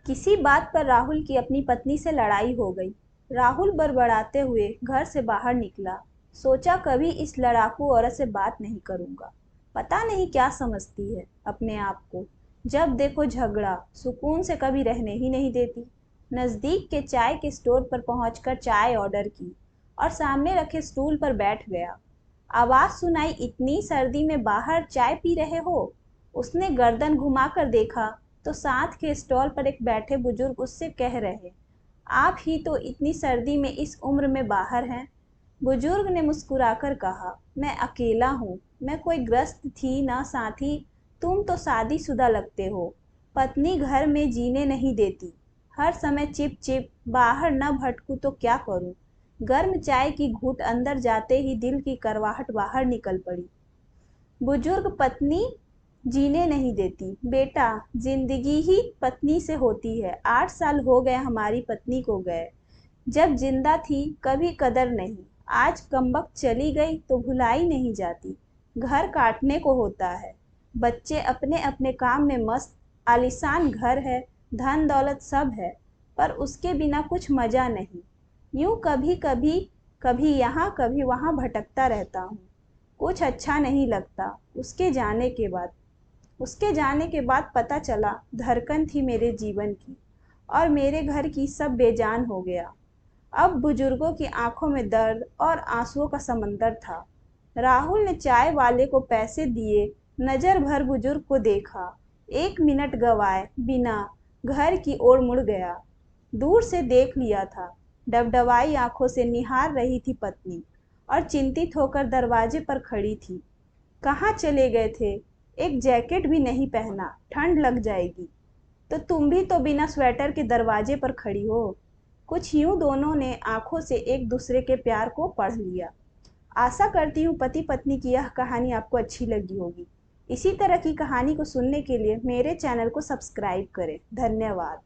किसी बात पर राहुल की अपनी पत्नी से लड़ाई हो गई। राहुल बड़बड़ाते हुए घर से बाहर निकला। सोचा कभी इस लड़ाकू औरत से बात नहीं करूंगा। पता नहीं क्या समझती है अपने आप को। जब देखो झगड़ा, सुकून से कभी रहने ही नहीं देती। नज़दीक के चाय के स्टोर पर पहुंचकर चाय ऑर्डर की और सामने रखे स्टूल पर बैठ गया। आवाज सुनाई, इतनी सर्दी में बाहर चाय पी रहे हो? उसने गर्दन घुमाकर देखा तो साथ के स्टॉल पर एक बैठे बुजुर्ग उससे कह रहे, आप ही तो इतनी सर्दी में इस उम्र में बाहर हैं। बुजुर्ग ने मुस्कुराकर कहा, मैं अकेला हूँ, मैं कोई ग्रस्त थी ना साथी। तुम तो शादीशुदा लगते हो। पत्नी घर में जीने नहीं देती, हर समय चिप चिप, बाहर न भटकूं तो क्या करूं। गर्म चाय की घूंट अंदर जाते ही दिल की करवाहट बाहर निकल पड़ी। बुजुर्ग पत्नी जीने नहीं देती। बेटा, जिंदगी ही पत्नी से होती है। 8 साल हो गए हमारी पत्नी को गए। जब जिंदा थी कभी कदर नहीं, आज कमबख्त चली गई तो भुलाई नहीं जाती। घर काटने को होता है। बच्चे अपने अपने काम में मस्त। आलीशान घर है, धन दौलत सब है, पर उसके बिना कुछ मजा नहीं। यूं कभी कभी, कभी यहाँ कभी वहाँ भटकता रहता हूँ। कुछ अच्छा नहीं लगता। उसके जाने के बाद पता चला धड़कन थी मेरे जीवन की, और मेरे घर की सब बेजान हो गया। अब बुजुर्गों की आंखों में दर्द और आंसुओं का समंदर था। राहुल ने चाय वाले को पैसे दिए, नजर भर बुजुर्ग को देखा, 1 मिनट गवाए बिना घर की ओर मुड़ गया। दूर से देख लिया था, डबडबाई आंखों से निहार रही थी पत्नी, और चिंतित होकर दरवाजे पर खड़ी थी। कहाँ चले गए थे? एक जैकेट भी नहीं पहना, ठंड लग जाएगी। तो तुम भी तो बिना स्वेटर के दरवाजे पर खड़ी हो। कुछ यूं दोनों ने आंखों से एक दूसरे के प्यार को पढ़ लिया। आशा करती हूँ पति पत्नी की यह कहानी आपको अच्छी लगी होगी। इसी तरह की कहानी को सुनने के लिए मेरे चैनल को सब्सक्राइब करें। धन्यवाद।